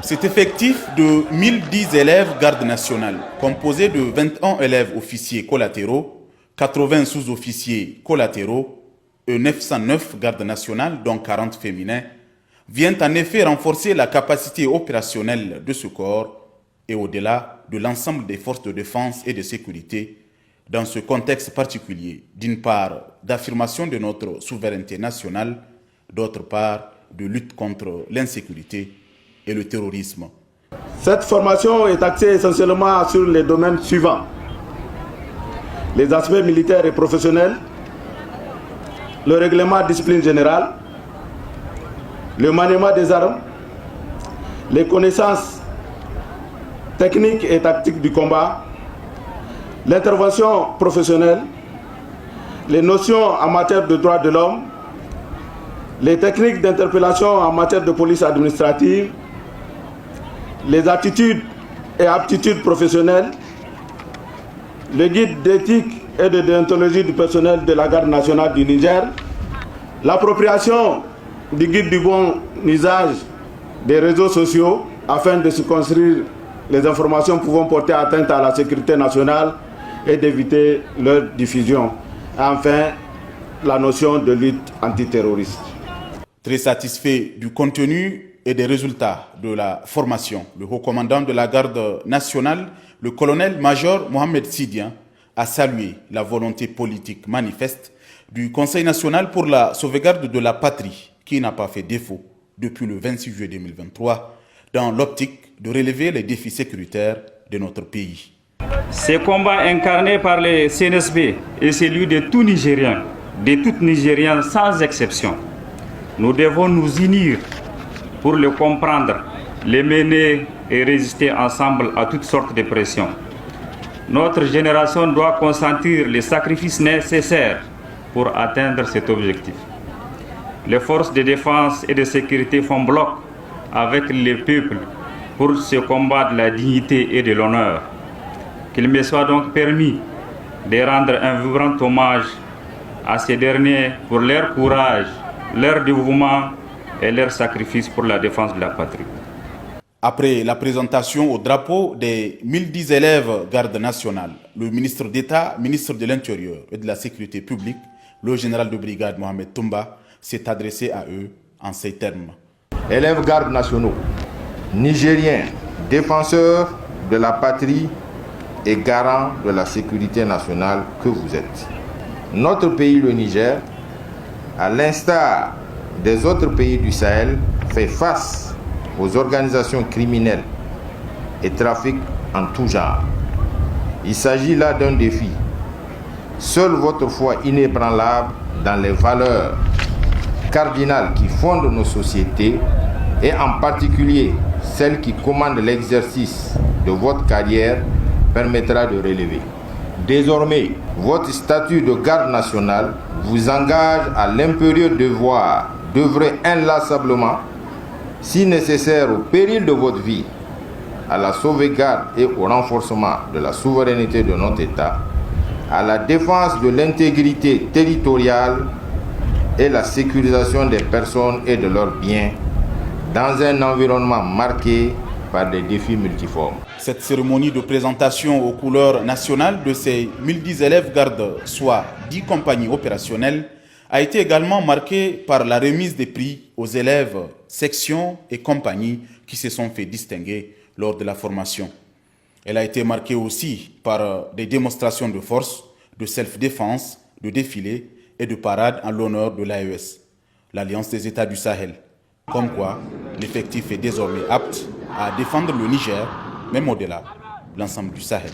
Cet effectif de 1010 élèves garde nationale, composé de 21 élèves officiers collatéraux, 80 sous-officiers collatéraux et 909 gardes nationales, dont 40 féminins, vient en effet renforcer la capacité opérationnelle de ce corps et au-delà de l'ensemble des forces de défense et de sécurité dans ce contexte particulier, d'une part d'affirmation de notre souveraineté nationale, d'autre part de lutte contre l'insécurité et le terrorisme. Cette formation est axée essentiellement sur les domaines suivants: les aspects militaires et professionnels, le règlement de discipline générale, le maniement des armes, les connaissances techniques et tactiques du combat, l'intervention professionnelle, les notions en matière de droits de l'homme, les techniques d'interpellation en matière de police administrative, les attitudes et aptitudes professionnelles, le guide d'éthique et de déontologie du personnel de la garde nationale du Niger, l'appropriation du guide du bon usage des réseaux sociaux afin de circonscrire les informations pouvant porter atteinte à la sécurité nationale et d'éviter leur diffusion. Enfin, la notion de lutte antiterroriste. Très satisfait du contenu et des résultats de la formation, le haut commandant de la garde nationale, le colonel-major Mohamed Sidien, a salué la volonté politique manifeste du Conseil national pour la sauvegarde de la patrie, qui n'a pas fait défaut depuis le 26 juillet 2023, dans l'optique de relever les défis sécuritaires de notre pays. Ces combats incarnés par les CNSP est celui de tout Nigérien, de tout Nigérien sans exception. Nous devons nous unir pour le comprendre, les mener et résister ensemble à toutes sortes de pressions. Notre génération doit consentir les sacrifices nécessaires pour atteindre cet objectif. Les forces de défense et de sécurité font bloc avec les peuples pour ce combat de la dignité et de l'honneur. Qu'il me soit donc permis de rendre un vibrant hommage à ces derniers pour leur courage, leur dévouement et leur sacrifice pour la défense de la patrie. Après la présentation au drapeau des 1010 élèves garde nationale, le ministre d'État, ministre de l'Intérieur et de la Sécurité publique, le général de brigade Mohamed Toumba, s'est adressé à eux en ces termes. Élèves gardes nationaux, Nigériens, défenseurs de la patrie et garants de la sécurité nationale que vous êtes. Notre pays, le Niger, à l'instar des autres pays du Sahel, fait face aux organisations criminelles et trafics en tout genre. Il s'agit là d'un défi. Seule votre foi inébranlable dans les valeurs cardinales qui fondent nos sociétés et en particulier celle qui commande l'exercice de votre carrière permettra de relever. Désormais, votre statut de garde nationale vous engage à l'impérieux devoir d'œuvrer inlassablement, si nécessaire au péril de votre vie, à la sauvegarde et au renforcement de la souveraineté de notre État, à la défense de l'intégrité territoriale et la sécurisation des personnes et de leurs biens dans un environnement marqué par des défis multiformes. Cette cérémonie de présentation aux couleurs nationales de ces 1010 élèves garde, soit 10 compagnies opérationnelles, a été également marquée par la remise des prix aux élèves, sections et compagnies qui se sont fait distinguer lors de la formation. Elle a été marquée aussi par des démonstrations de force, de self-défense, de défilés et de parades en l'honneur de l'AES, l'Alliance des États du Sahel. Comme quoi, l'effectif est désormais apte à défendre le Niger, même au-delà, l'ensemble du Sahel.